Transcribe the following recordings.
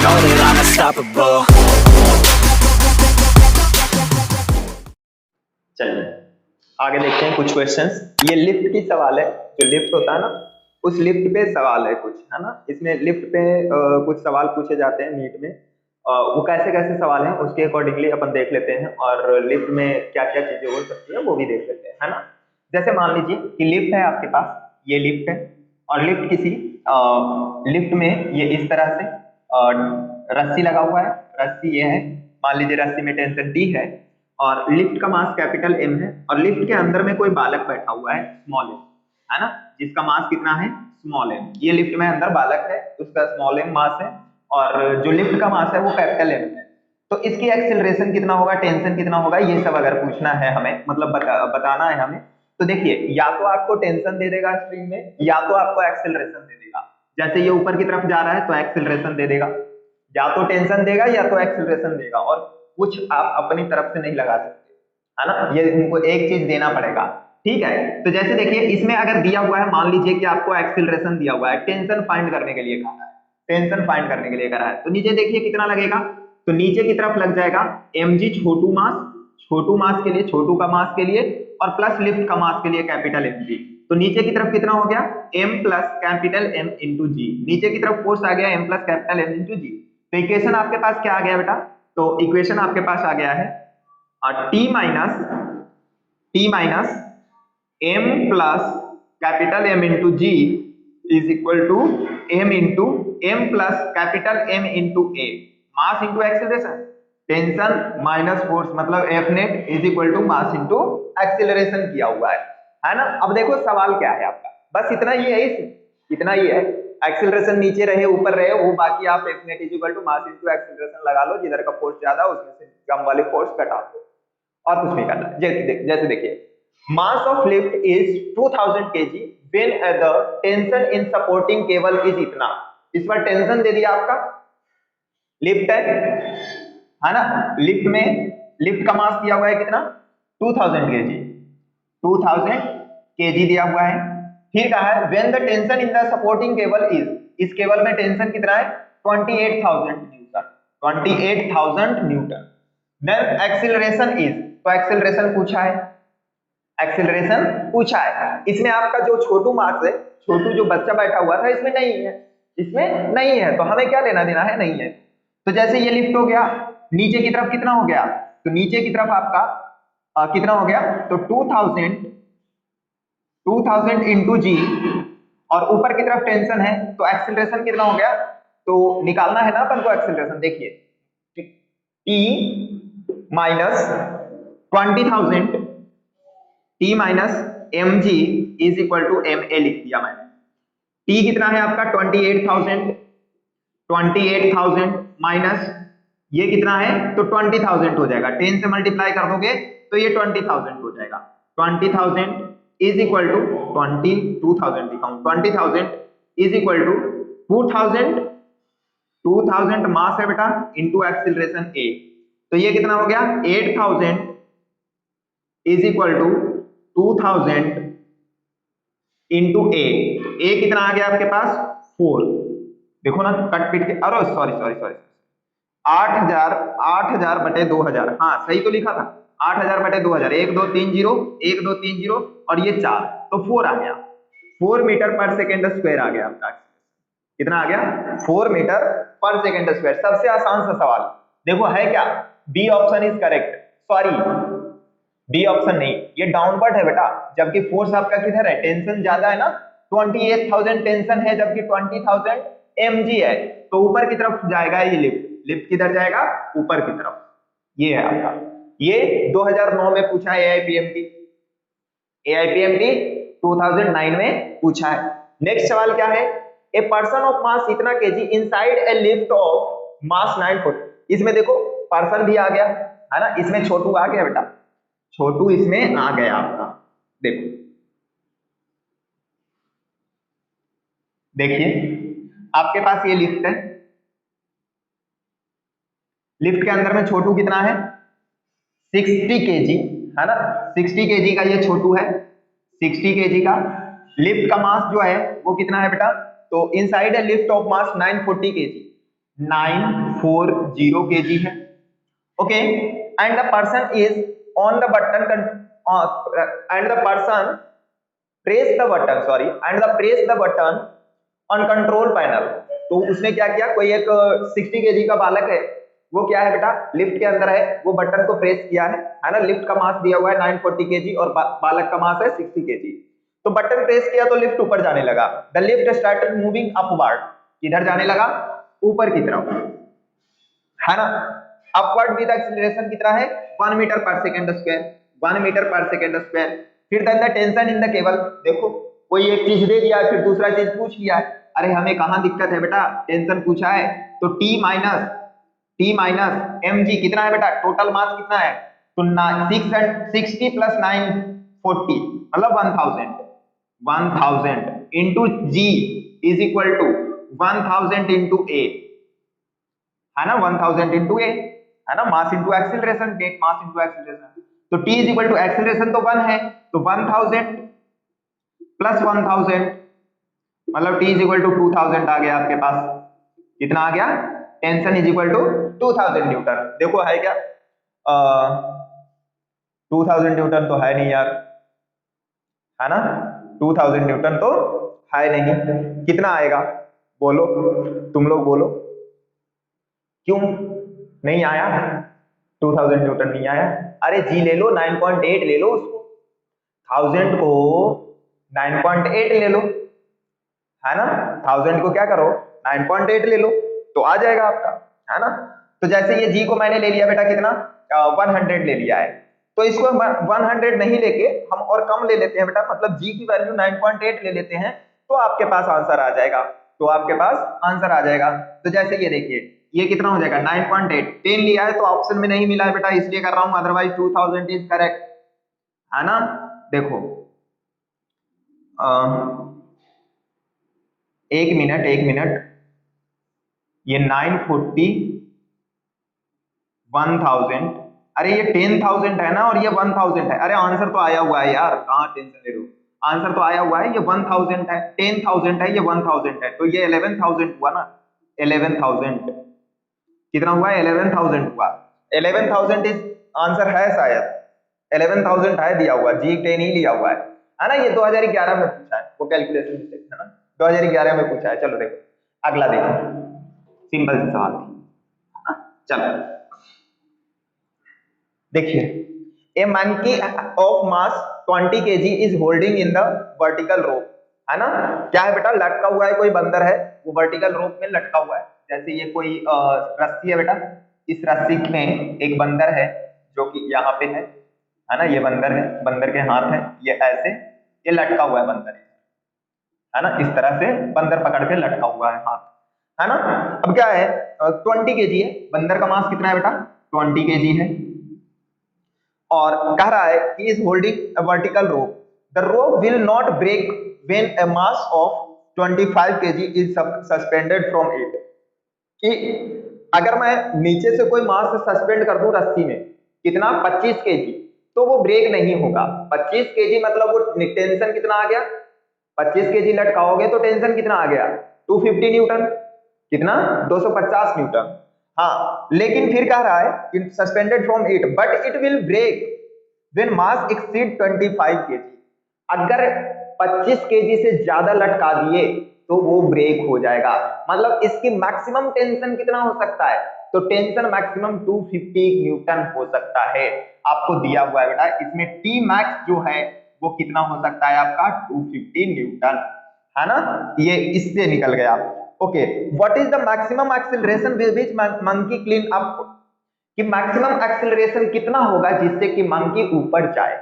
know that I'm unstoppable. चलिए आगे देखते हैं कुछ क्वेश्चंस। ये लिफ्ट की सवाल है, जो लिफ्ट होता है ना उस लिफ्ट पे सवाल है कुछ, है ना। इसमें लिफ्ट पे कुछ सवाल पूछे जाते हैं नीट में। वो कैसे कैसे सवाल हैं उसके अकॉर्डिंगली अपन देख लेते हैं, और लिफ्ट में क्या क्या चीजें हो सकती है वो भी देख लेते हैं, है ना। जैसे मान लीजिए कि लिफ्ट है आपके पास, ये लिफ्ट है, और लिफ्ट किसी लिफ्ट में ये इस तरह से रस्सी लगा हुआ है, रस्सी ये है, मान लीजिए रस्सी में टेंशन टी है, और लिफ्ट का मास कैपिटल एम है, और लिफ्ट के अंदर में कोई बालक बैठा हुआ है स्मॉल एम, है ना, जिसका मास कितना है स्मॉल एम। ये लिफ्ट में अंदर बालक है, उसका स्मॉल एम मास है, और जो लिफ्ट का मास है वो कैपिटल एम है। तो इसकी एक्सेलरेशन कितना होगा, टेंशन कितना होगा, ये सब अगर पूछना है हमें, मतलब बताना है हमें, तो देखिए या तो आपको टेंशन दे देगा स्ट्रिंग में, या तो आपको एक्सेलरेशन दे देगा। जैसे ये ऊपर की तरफ जा रहा है तो एक्सेलरेशन दे देगा, या तो टेंशन देगा या तो एक्सेलरेशन देगा, और कुछ आप अपनी तरफ से नहीं लगा सकते, है ना। ये उनको एक चीज देना पड़ेगा, ठीक है। तो जैसे देखिए इसमें अगर दिया हुआ है, मान लीजिए कि आपको एक्सेलरेशन दिया हुआ है, टेंशन फाइंड करने के लिए कहा है, टेंशन फाइंड करने के लिए कहा है, तो नीचे देखिए कितना लगेगा, तो नीचे की तरफ लग जाएगा mg छोटू मास के लिए, छोटू का मास के लिए, और प्लस लिफ्ट का मास के लिए कैपिटल mg। तो नीचे की तरफ कितना हो गया m plus capital m into g, नीचे की तरफ फोर्स आ गया m plus capital m into g. तो इक्वेशन आपके पास क्या आ गया बेटा, तो इक्वेशन आपके पास आ गया है T minus m plus capital m into g is equal to m into m plus capital m into a, mass into acceleration, tension minus force, मतलब F net is equal to mass into acceleration किया हुआ है ना। अब देखो सवाल क्या है आपका, बस इतना ही है, इतना ही है। एक्सेलरेशन नीचे रहे ऊपर रहे वो बाकी आप F net is equal to mass into acceleration लगा लो, जिधर का फोर्स ज्यादा उसमें से कम वाले फोर्स घटा दो, और कुछ नहीं करना। जैसे देखिए mass of lift is 2000 kg when the tension in supporting cable is इतना। इस पर टेंशन दे दिया आपका, लिफ्ट है ना, लिफ्ट में लिफ्ट का मास दिया हुआ है कितना 2000 kg, 2000 kg दिया हुआ है। फिर कहा है when the tension in the supporting cable is, इस केबल में टेंशन कितना है 28000 newton, 28000 newton. Then acceleration is, तो एक्सीलरेशन पूछा है, एक्सीलरेशन पूछा है। इसमें आपका जो छोटू मास है, छोटू जो बच्चा बैठा हुआ था इसमें नहीं है, इसमें नहीं है, तो हमें क्या लेना देना है, नहीं है। तो जैसे ये लिफ्ट हो गया, नीचे की तरफ कितना हो गया, तो नीचे की तरफ आपका कितना हो गया, तो 2000 इंटू जी, और ऊपर की तरफ टेंशन है, तो एक्सीलरेशन कितना हो गया, तो निकालना है ना अपन को एक्सीलरेशन। देखिए T minus 20,000 T minus m g is equal to m a लिख दिया मैंने। टी कितना है आपका 28,000 माइनस ये कितना है, तो 20,000 हो जाएगा, 10 से मल्टीप्लाई कर दोगे तो ये 20,000 हो जाएगा। 20,000 इज इक्वल टू 22,000 दिखाऊं, 20,000 इज इक्वल टू 2000 मास है बेटा इंटू एक्सीलरेशन ए, तो ये कितना हो गया 8,000 इज इक्वल टू 2000 इंटू ए कितना आ गया आपके पास 4, देखो ना कट पिट के, अरे सॉरी 8,000 बटे 2,000, हाँ सही तो लिखा था 8,000 बटे 2,000, 1 2 3 0 1 2 3 0 और ये 4, तो 4 आ गया, 4 मीटर पर सेकेंड स्क्वायर आ गया आपका। कितना आ गया 4 मीटर पर सेकेंड स्क्वायर। सबसे आसान सा सवाल देखो है क्या, B option is correct, sorry B option नहीं, ये डाउनवर्ड है बेटा, जबकि फोर्स आपका किधर है, टेंशन ज्यादा है ना, 28,000 टेंशन है जबकि 20,000 mg है, तो ऊपर की तरफ जाएगा ये लिफ्ट, लिफ्ट किधर जाएगा ऊपर की तरफ। ये है आपका, ये 2009 में पूछा है AIPMT 2009 में पूछा है। नेक्स्ट सवाल क्या है, ए पर्सन ऑफ मास इतना KG inside a lift of mass 9 foot. इसमें देखो पर्सन भी आ गया है ना, इसमें छोटू आ गया बेटा, छोटू इसमें आ गया आपका। देखो देखिए आपके पास ये लिफ्ट है, लिफ्ट के अंदर में छोटू कितना है 60 केजी, है ना, 60 केजी का ये छोटू है, 60 केजी का। लिफ्ट का मास जो है वो कितना है बेटा, तो inside a lift of mass 940 KG, 940 kg है। Okay, and the person is on the button and the person press the button sorry and the press the button on control panel. तो उसने क्या किया, कोई एक 60 केजी का बालक है, वो क्या है बेटा लिफ्ट के अंदर है, वो बटन को प्रेस किया है ना। लिफ्ट का मास दिया हुआ है 940 केजी और बालक का मास है 60 केजी। तो बटन प्रेस किया तो लिफ्ट ऊपर जाने लगा। The lift started moving upward, किधर जाने लगा, ऊपर की तरफ, है ना। अपवर्ड विद एक्सीलरेशन कितना है 1 metre per second square, 1 metre per second square. फिर then the tension in the cable, देखो कोई एक चीज दे दिया फिर दूसरा चीज पूछ लिया है, अरे हमें कहां दिक्कत है बेटा, टेंशन पूछा है तो टी माइनस एम जी कितना है बेटा, टोटल मास कितना है, तो 660 प्लस 940 मतलब 1000 into g is equal to 1000 into a, है ना, 1000 इंटू ए, है ना, mass into acceleration, get mass into acceleration. तो T is equal to acceleration तो 1 है, तो 1000 प्लस 1000 मतलब टी इज इक्वल टू 2000 आ गया आपके पास। कितना आ गया, tension is equal to 2000 newton. देखो है क्या, 2000 न्यूटन तो है नहीं यार, है ना, 2000 न्यूटन तो है नहीं। कितना आएगा बोलो, तुम लोग बोलो, क्यों नहीं आया, 2000 न्यूटन नहीं आया। अरे जी ले लो, 9.8 ले लो उसको, 1000 को 9.8 ले लो, है ना, 1000 को क्या करो 9.8 ले लो तो आ जाएगा आपका, है ना। तो जैसे ये जी को मैंने ले लिया बेटा कितना 100 ले लिया है, तो इसको 100 नहीं लेके हम और कम ले लेते हैं बेटा, मतलब जी की वैल्यू 9.8 ले लेते हैं, तो आपके पास आंसर आ जाएगा, तो आपके पास आंसर आ जाएगा। तो जैसे ये देखिए ये कितना हो जाएगा 9.8, 10 लिया है तो ऑप्शन में नहीं मिला है बेटा, इसलिए कर रहा हूं, अदरवाइज 2000 इज करेक्ट, है ना। देखो एक मिनट, ये 940 1000, अरे ये 10,000 है ना और ये 1000 है, अरे आंसर तो आया हुआ है यार, कहाँ टेंशन ले रहे हो, आंसर तो आया हुआ है, ये 1000 है, 10,000 है, ये 1000 है, तो ये 11,000 हुआ ना, 11,000 कितना हुआ, 11,000 हुआ, 11,000 इज आंसर है शायद, 11,000 है दिया हुआ, जी 10 ही लिया हुआ है ना। ये 2011 में पूछा है, वो कैलकुलेशन मिस्टेक है ना, 2011 में पूछा है। चलो देखो अगला देखो, सिंपल सा सवाल थी, चलो देखिए, a monkey of mass 20 kg is holding in the vertical rope, है ना, क्या है बेटा, लटका हुआ है, कोई बंदर है वो वर्टिकल रोप में लटका हुआ है, जैसे ये कोई रस्सी है बेटा, इस रस्सी में एक बंदर है जो कि यहाँ पे है ना, ये बंदर है, बंदर के हाथ है ये ऐसे, ये लटका हुआ है बंदर, है ना, इस तरह से बंदर पकड़ के लटका हुआ है हाथ, है ना। अब क्या है 20 kg है, बंदर का मास कितना है बेटा 20 kg है, और कह रहा है कि is holding a vertical rope, the rope will not break when a mass of 25 kg is suspended from it, कि अगर मैं नीचे से कोई मास सस्पेंड कर दूं रस्सी में कितना 25 kg, तो वो ब्रेक नहीं होगा। 25 kg मतलब वो टेंशन कितना आ गया, 25 kg लटकाओगे तो टेंशन कितना आ गया 250 न्यूटन, कितना 250 न्यूटन। हाँ लेकिन फिर कह रहा है कि suspended from it but it will break when mass exceed 25 kg, अगर 25 kg से ज्यादा लटका दिए तो वो ब्रेक हो जाएगा, मतलब इसकी मैक्सिमम टेंशन कितना हो सकता है, तो टेंशन मैक्सिमम 250 न्यूटन हो सकता है, आपको दिया हुआ है बेटा, इसमें टी मैक्स जो है वो कितना हो सकता है आपका 250 न्यूटन, है ना, ये इससे निकल गया। Okay, what is the maximum acceleration with which monkey clean up, कि मैक्सिमम एक्सीलरेशन कितना होगा जिससे कि मंकी ऊपर जाए,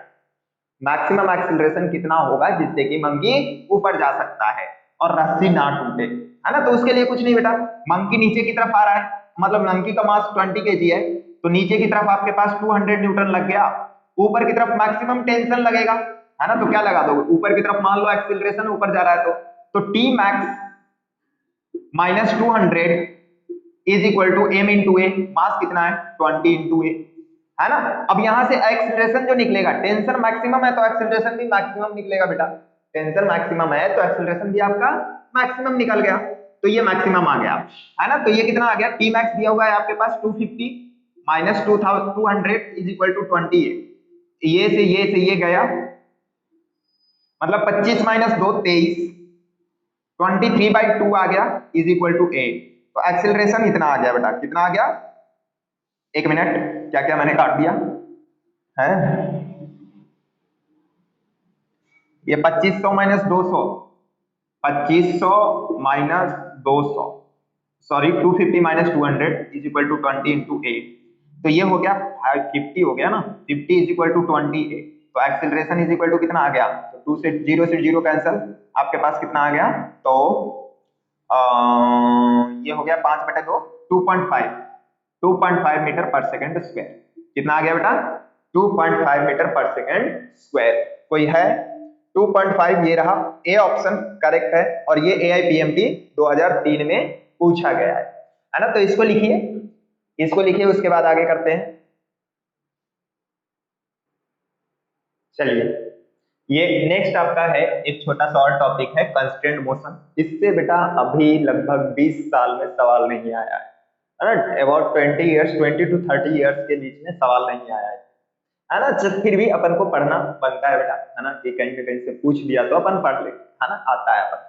मैक्सिमम एक्सीलरेशन कितना होगा जिससे कि मंकी ऊपर जा सकता है और रस्सी ना टूटे, है ना। तो उसके लिए कुछ नहीं बेटा, मंकी नीचे की तरफ आ रहा है, मतलब मंकी का मास 20 kg है, तो नीचे की तरफ आपके पास 200 न्यूटन लग गया, ऊपर की तरफ मैक्सिमम टेंशन लगेगा, है ना, तो क्या लगा दोगे ऊपर की तरफ, मान लो एक्सीलरेशन ऊपर जा रहा है तो T max minus 200 is equal to m into a, mass कितना है 20 इंटू ए, है ना। अब यहां से एक्सीलरेशन जो निकलेगा, टेंशन मैक्सिमम है तो एक्सीलरेशन भी मैक्सिमम निकलेगा बेटा, टेंशन मैक्सिमम है तो एक्सीलरेशन भी आपका मैक्सिमम निकल गया, तो ये मैक्सिमम आ गया, है ना। तो ये कितना आ गया, टी मैक्स दिया हुआ है आपके पास 250 माइनस 200 इज इक्वल टू 28। ये से ये गया, मतलब 25 माइनस 2 23, 23/2 आ गया इज इक्वल टू 8। तो एक्सेलरेशन इतना आ गया बेटा, कितना आ गया, एक मिनट, क्या क्या मैंने काट दिया है, ये 2500 minus 200, 2500 minus 200, sorry 250 minus 200 is equal to 20 into 8। तो ये हो गया 50 हो गया ना, 50 इज इक्वल टू 28। तो एक्सेलरेशन इज इक्वल टू कितना आ गया, तो 2 से 0 कैंसल, आपके पास कितना आ गया, तो ये हो गया 5/2, 2.5 मीटर पर सेकेंड स्क्वायर। कितना आ गया बेटा, 2.5 मीटर पर सेकेंड स्क्वायर। कोई है 2.5, ये रहा ए ऑप्शन करेक्ट है, और ये AIPMT 2003 में पूछा गया है ना। तो इसको लिखिए, इसको लिखिए, उसके बाद आगे करते हैं। चलिए, ये नेक्स्ट आपका है, एक छोटा सा और टॉपिक है कंस्ट्रेंट मोशन। इससे बेटा अभी लगभग 20 साल में सवाल नहीं आया है ना, अबाउट 20 ईयर्स, 20 to 30 ईयर्स के बीच में सवाल नहीं आया है ना। जब फिर भी अपन को पढ़ना बनता है बेटा, है ना, कि कहीं ना कहीं से पूछ लिया तो अपन पढ़ ले, है ना, आता है अपन,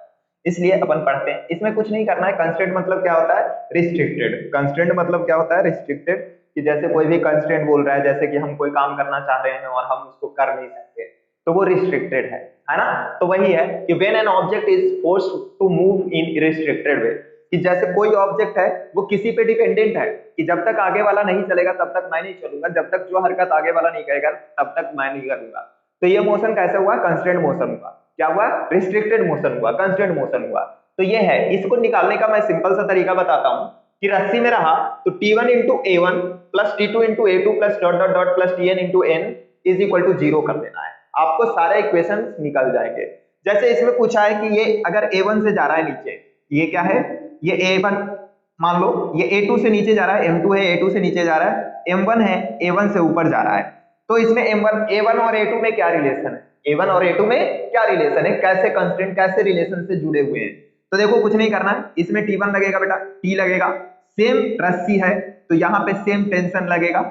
इसलिए अपन पढ़ते हैं। इसमें कुछ नहीं करना है। कंस्ट्रेंट मतलब क्या होता है, रिस्ट्रिक्टेड। कंस्ट्रेंट मतलब क्या होता है, रिस्ट्रिक्टेड, कि जैसे कोई भी कंस्ट्रेंट बोल रहा है, जैसे कि हम कोई काम करना चाह रहे हैं और हम उसको कर नहीं सकते, तो वो रिस्ट्रिक्टेड है ना। तो वही है कि when an object is forced to move in restricted way, कि जैसे कोई ऑब्जेक्ट है वो किसी पे डिपेंडेंट है, कि जब तक आगे वाला नहीं चलेगा तब तक मैं नहीं चलूंगा, जब तक जो हरकत आगे वाला नहीं करेगा तब तक मैं नहीं करूंगा। तो ये मोशन कैसे हुआ, कंस्ट्रेंट मोशन हुआ। क्या हुआ, रिस्ट्रिक्टेड मोशन हुआ, कंस्ट्रेंट मोशन हुआ। तो ये है, इसको निकालने का मैं सिंपल सा तरीका बताता हूं कि रस्सी में रहा तो T1 into A1 plus T2 into A2 plus dot dot dot plus Tn into N is equal to 0 कर देना है, आपको सारे इक्वेशन निकल जाएंगे। जैसे इसमें पूछा है कि ये अगर A1 से जा रहा है नीचे, ये क्या है, ये A1, मान लो ये A2 से नीचे जा रहा है, M2 है, A2 से नीचे जा रहा है, M1 है, A1 से ऊपर जा रहा है। तो इसमें A1 और A2 में क्या रिलेशन है, A1 और A2 में क्या रिलेशन है, कैसे कंस्ट्रेंट, कैसे रिलेशन से जुड़े हुए हैं। तो देखो कुछ नहीं करना है, इसमें T1 लगेगा बेटा, T लगेगा, सेम रस्सी है तो यहाँ पे सेम टेंशन लगेगा,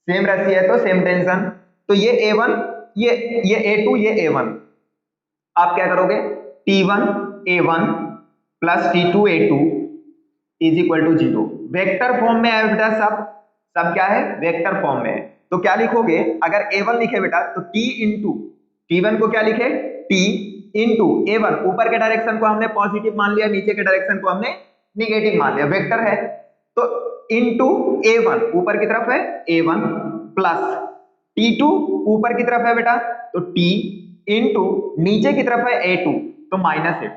सेम रस्सी है तो सेम टेंशन। तो ये A1, ये A2, ये A1, आप क्या करोगे, T1 A1 plus T2 A2 is equal to 0। Vector form में है बेटा, सब क्या है, वेक्टर फॉर्म में है। तो क्या लिखोगे, अगर A1 लिखे बेटा तो T इंटू T1 को क्या लिखे, T इंटू A1, ऊपर के डायरेक्शन को हमने पॉजिटिव मान लिया, नीचे के डायरेक्शन को हमने निगेटिव मान लिया, वेक्टर है। तो इंटू A1 ऊपर की तरफ है A1 प्लस T2 ऊपर की तरफ है बेटा तो T इंटू नीचे की तरफ है A2 तो माइनस A2,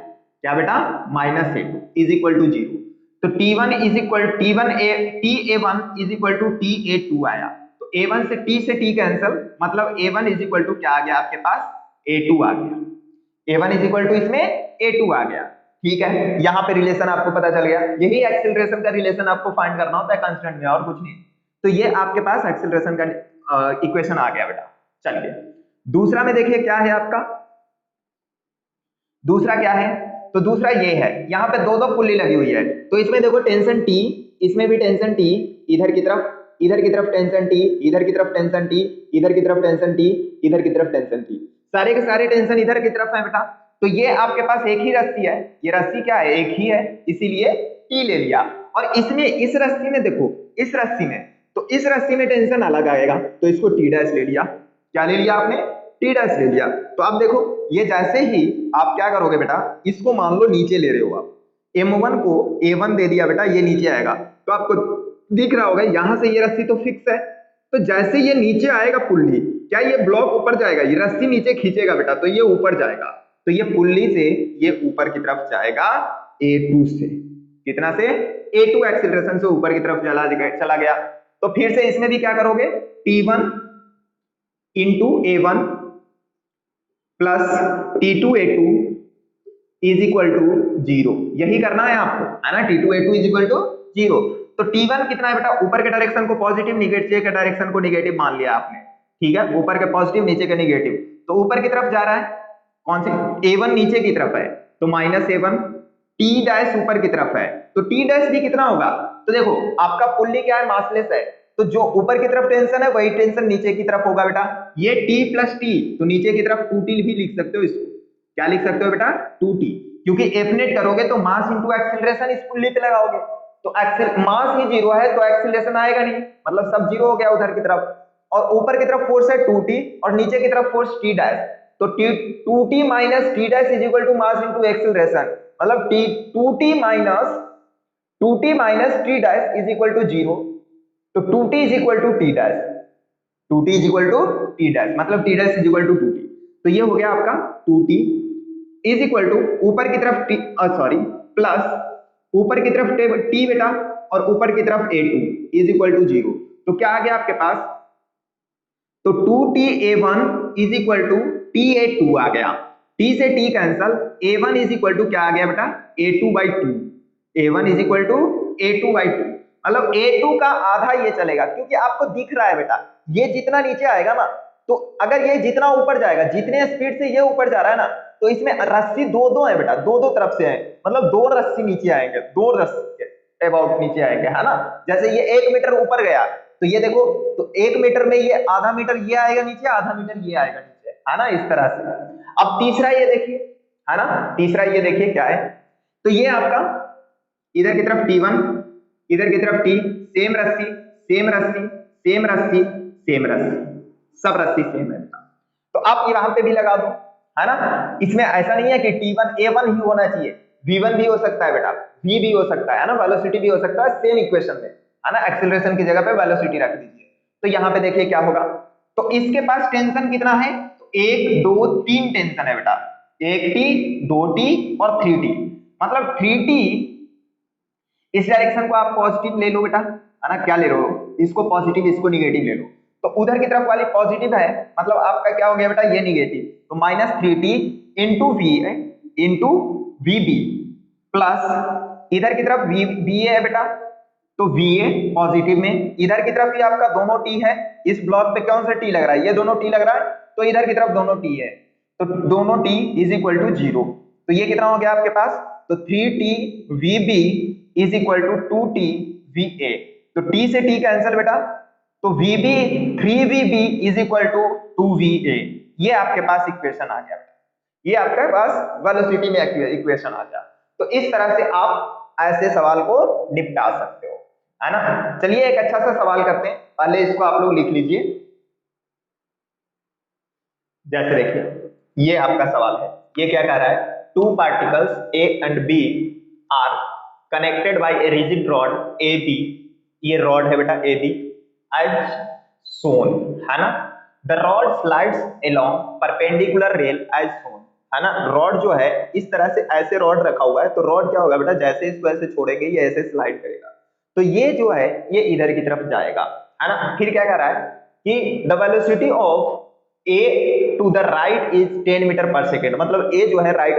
क्या बेटा, minus A2 is equal to 0। तो T1 is equal TA1 is equal to TA2 आया। तो A1 से T से T कैंसल, मतलब A1 इज इक्वल टू क्या आ गया आपके पास, A2 आ गया। A1 इज इक्वल टू इसमें A2 आ गया, ठीक है। यहाँ पे रिलेशन आपको पता चल गया। यही एक्सेलरेशन का रिलेशन आपको फाइंड करना होता है कंस्टेंट में, और कुछ नहीं। तो ये आपके पास एक्सेलरेशन का इक्वेशन आ गया बेटा। चलिए दूसरा में देखिए क्या है आपका, दूसरा क्या है, तो दूसरा ये है, यहाँ पे दो पुल्ली लगी हुई है। तो इसमें देखो टेंशन T, इसमें भी टेंशन T, इधर की तरफ टेंशन T, इधर की तरफ टेंशन T, इधर की तरफ टेंशन T, इधर की तरफ टेंशन T, सारे के सारे टेंशन इधर की तरफ है बेटा। तो ये आपके पास एक ही रस्सी है, ये रस्सी क्या है, एक ही है, इसीलिए T ले लिया। और इसमें इस रस्सी में देखो, इस रस्सी में, तो इस रस्सी में टेंशन अलग आएगा, तो इसको T डैश ले लिया। क्या ले लिया आपने, T डैश ले लिया। तो अब देखो ये जैसे ही आप क्या करोगे बेटा, इसको मान लो नीचे ले रहे हो आप, M1 को A1 दे दिया बेटा, ये नीचे आएगा। तो आपको दिख रहा होगा यहां से ये रस्सी तो फिक्स है, तो जैसे ये नीचे आएगा पुल्ली, क्या ये ब्लॉक ऊपर जाएगा, ये रस्सी नीचे खींचेगा बेटा, तो ये ऊपर जाएगा। तो ये पुल्ली से ये ऊपर की तरफ जाएगा A2 से, कितना से, A2 एक्सीलरेशन से ऊपर की तरफ चला गया। तो फिर से इसमें भी क्या करोगे, T1 into A1 plus T2 A2 is equal to 0, यही करना है आपको, है ना। T2 A2 is equal to 0। तो T1 कितना है बेटा, ऊपर के डायरेक्शन को पॉजिटिव, नीचे के डायरेक्शन को निगेटिव मान लिया आपने, ठीक है, ऊपर के पॉजिटिव नीचे के निगेटिव। तो ऊपर की तरफ जा रहा है कौन सी, A1 नीचे की तरफ है तो माइनस A1 टी डैश ऊपर की तरफ है तो टी डैश भी कितना होगा, तो देखो आपका पुल्ली क्या है, मासलेस है, तो जो ऊपर की तरफ टेंशन है वही टेंशन नीचे की तरफ होगा बेटा। ये टी प्लस टी, तो नीचे की तरफ 2t भी लिख सकते हो इसको। क्या लिख सकते हो बेटा, 2t, क्योंकि एफ नेट करोगे तो मास इंटू एक्सीलरेशन इस पुल्ली पे लगाओगे, तो मास ही जीरो है तो एक्सीलरेशन आएगा नहीं, मतलब सब जीरो हो गया उधर की तरफ। और ऊपर की तरफ फोर्स है 2t और नीचे की तरफ फोर्स t डैश, तो 2t minus t dash is equal to mass into acceleration, मतलब 2t minus t dash is equal to 0, तो 2t is equal to t dash, 2t is equal to t dash, मतलब t dash is equal to 2t, तो ये हो गया आपका 2t is equal to ऊपर की तरफ t, सॉरी प्लस ऊपर की तरफ t बेटा और ऊपर की तरफ a2 इज इक्वल टू 0, तो क्या आ गया आपके पास, तो 2ta1 is equal to ta2 आ गया, t से t cancel, a1 is equal to क्या आ गया बेटा, a2/2, a1 is equal to a2/2, मतलब a2 का आधा ये चलेगा, क्योंकि आपको दिख रहा है बेटा ये जितना नीचे आएगा ना, तो अगर ये जितना ऊपर जाएगा, जितने स्पीड से ये ऊपर जा रहा है ना, तो इसमें रस्सी दो दो है बेटा, दो दो तरफ से है, मतलब दो रस्सी नीचे आएंगे, दो रस्सी अबाउट नीचे आएंगे, है ना। जैसे ये 1 मीटर ऊपर गया तो ये देखो, तो 1 मीटर में ये आधा मीटर ये आएगा नीचे, आधा मीटर ये आएगा नीचे, है ना, इस तरह से। अब तीसरा ये देखिए, है ना, तीसरा ये देखिए क्या है, तो ये आपका इधर की तरफ T1, इधर की तरफ T, सेम रस्सी सेम रस्सी सेम रस्सी सेम रस्सी, सब रस्सी सेम है। तो आप यहाँ पे भी लगा दो, है ना, इसमें ऐसा नहीं है कि T1 A1 ही होना चाहिए, V1 भी हो सकता है बेटा, V भी हो सकता है ना, वेलोसिटी भी हो सकता है सेम इक्वेशन में, है ना, एक्सीलरेशन की जगह पे वेलोसिटी रख दीजिए। तो यहाँ पे देखिए क्या होगा, तो इसके पास टेंशन कितना है, तो 1 2 3 टेंशन है बेटा, 1t 2t और 3t, मतलब 3t, इस डायरेक्शन को आप पॉजिटिव ले लो बेटा, है ना, क्या ले लो, इसको पॉजिटिव इसको निगेटिव ले लो, तो उधर की तरफ वाली पॉजिटिव है, मतलब आपका क्या हो गया बेटा, ये निगेटिव, तो -3t into v into v b plus इधर की तरफ वी है बेटा, तो वी ए पॉजिटिव में, इधर की तरफ ये आपका दोनों टी है, इस ब्लॉक पे कौन सा टी लग रहा है, ये दोनों टी लग रहा है, तो इधर की तरफ दोनों टी है, तो दोनों टी इज इक्वल टू 0, तो ये कितना हो गया आपके पास, तो 3t vb is equal to 2t va, तो t से t कैंसिल बेटा, तो vb 3vb is equal to 2va, ये आपके पास इक्वेशन आ गया, ये आपके पास वेलोसिटी में इक्वेशन आ गया। तो इस तरह से आप ऐसे सवाल को निपटा सकते हो, है ना। चलिए एक अच्छा सा सवाल करते हैं, पहले इसको आप लोग लिख लीजिए, जैसे देखिए ये आपका सवाल है, ये क्या कह रहा है, two particles A and B are connected by a rigid rod A B, ये रॉड है बेटा ए बी, एज सोन, है ना, the rod slides along perpendicular rail as shown, है ना, रॉड जो है इस तरह से ऐसे रॉड रखा हुआ है, तो रॉड क्या होगा बेटा, जैसे इसको ऐसे छोड़ेंगे ये ऐसे स्लाइड करेगा, तो ये जो है ये इधर की तरफ जाएगा, है ना। फिर क्या कह रहा है कि the velocity of A to the right is 10 metre per second, मतलब ए जो है राइट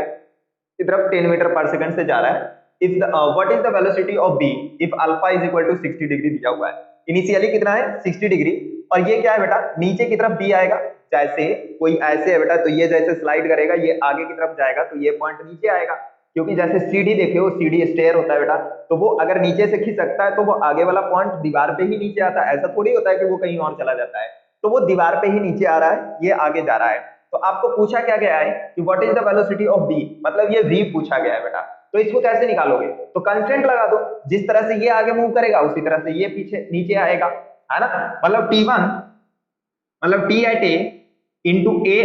की तरफ 10 मीटर पर सेकेंड से जा रहा है, if what is the velocity of B if alpha is equal to 60 degree दिया हुआ है, इनिशियली कितना है 60 डिग्री, और ये क्या है बेटा, नीचे की तरफ बी आएगा, जैसे कोई ऐसे है बेटा, तो ये जैसे स्लाइड करेगा ये आगे की तरफ जाएगा, तो ये पॉइंट नीचे आएगा, क्योंकि जैसे सीढ़ी देखे हो, सीढ़ी स्टेयर होता है बेटा, तो वो अगर नीचे से खिसकता है तो वो आगे वाला पॉइंट दीवार पे ही नीचे आता है, ऐसा थोड़ी होता है कि वो कहीं और चला जाता है, तो वो दीवार पे ही नीचे आ रहा है, ये आगे जा रहा है। तो आपको पूछा क्या गया है कि what is the velocity of B, मतलब ये v पूछा गया है बेटा, तो इसको कैसे निकालोगे, तो कंस्टेंट लगा दो, जिस तरह से ये आगे मूव करेगा उसी तरह से ये पीछे नीचे आएगा, है ना, मतलब t1 मतलब t at a into a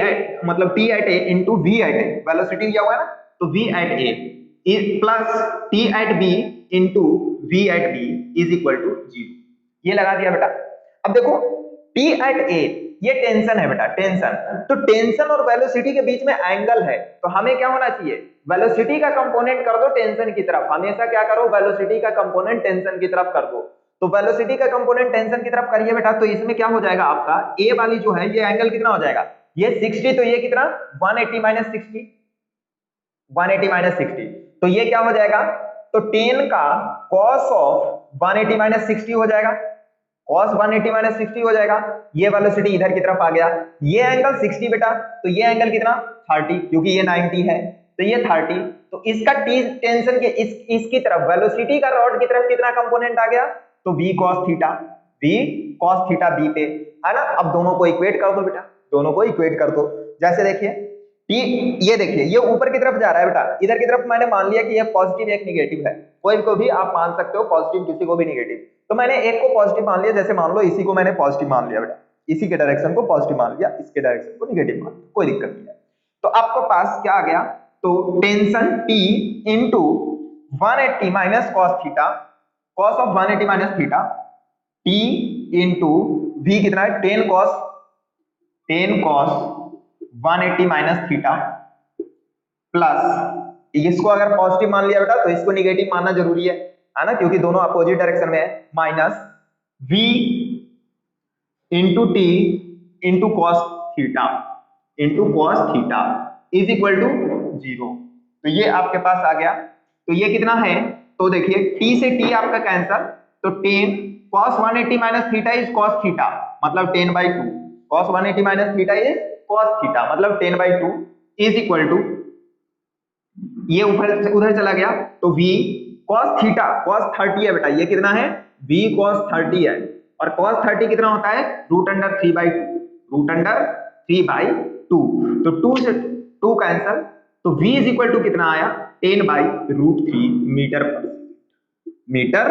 मतलब t at a into v at a, velocity दिया हुआ है ना, तो v at a plus t at b into v at b is equal to 0, ये लगा दिया बेटा। अब देखो t at a ये टेंशन है बेटा, टेंशन, तो टेंशन और वेलोसिटी के बीच में एंगल है, तो हमें क्या होना चाहिए, वेलोसिटी का कंपोनेंट कर दो टेंशन की तरफ, हमेशा क्या करो, वेलोसिटी का कंपोनेंट टेंशन की तरफ कर दो, तो वेलोसिटी का कंपोनेंट टेंशन की तरफ करिए बेटा, तो इसमें क्या हो जाएगा आपका ए वाली जो है ये एंगल कितना हो जाएगा, ये 60, तो ये कितना 180 माइनस 60, 180 माइनस 60, तो ये क्या हो जाएगा, तो 10 का cos ऑफ 180 माइनस 60 हो जाएगा, cos 180 माइनस 60 हो जाएगा, ये वेलोसिटी इधर की तरफ आ गया, ये एंगल 60 बेटा, तो ये एंगल कितना 30, क्योंकि ये 90 है, तो ये 30, तो इसका टी टेंशन के इसकी तरफ वेलोसिटी का रॉड की तरफ कितना कंपोनेंट आ गया, तो v cos theta, v cos theta b पे, है ना। अब दोनों को इक्वेट कर दो बेटा, दोनों को इक्वेट कर दो। जैसे देखिए टी, ये देखिए ये ऊपर की तरफ जा रहा है बेटा, इधर की तरफ मैंने मान लिया कि ये पॉजिटिव एक निगेटिव है, कोई को भी आप मान सकते हो पॉजिटिव, किसी को भी निगेटिव। तो मैंने एक को पॉजिटिव मान लिया, जैसे मान लो इसी को मैंने पॉजिटिव मान लिया बेटा, इसी के डायरेक्शन को पॉजिटिव मान लिया, इसके डायरेक्शन को निगेटिव मान लिया, कोई दिक्कत नहीं है। तो आपको पास क्या आ गया, तो tension T into 180 minus cos theta, cos of 180 minus theta, T into V कितना है 10 कॉस 180 माइनस थीटा, प्लस इसको अगर पॉजिटिव मान लिया बेटा तो इसको निगेटिव मानना जरूरी है ना, क्योंकि दोनों अपोजिट डायरेक्शन में है, minus V into t into cos theta is equal to 0। तो ये आपके पास आ गया। तो ये कितना है, तो देखिए t से t आपका कैंसल, तो 10 cos 180 minus theta is cos theta, मतलब 10/2, cos 180 minus theta is cos theta, मतलब 10/2 इज इक्वल टू, ये ऊपर उधर चला गया, तो v cos थीटा cos 30 है बेटा, ये कितना है v cos 30 है, और cos 30 कितना होता है √3/2, √3/2, तो 2 से 2 कैंसल, तो v इज इक्वल टू कितना आया 10/√3 मीटर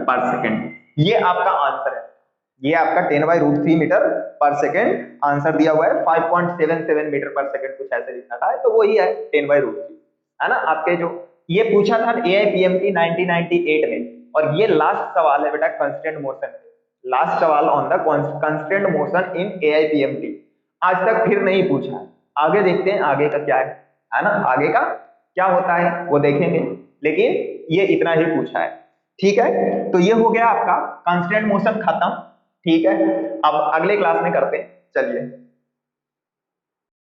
पर सेकेंड। ये आपका आंसर है, ये आपका 10/√3 मीटर पर सेकेंड आंसर दिया हुआ है, 5.77 मीटर पर सेकेंड कुछ ऐसे लिखा था, तो वही है 10/√3, है ना। आपके जो ये पूछा था AIPMT 1998 में, और ये लास्ट सवाल है बेटा कांस्टेंट मोशन, लास्ट सवाल on the constant motion in AIPMT, आज तक फिर नहीं पूछा है। आगे देखते हैं आगे का क्या है ना, आगे का क्या होता है वो देखेंगे, लेकिन ये इतना ही पूछा है, ठीक है। तो ये हो गया आपका कांस्टेंट मोशन खत्म, ठीक है। अब अगले क्लास में करते हैं, चलिए।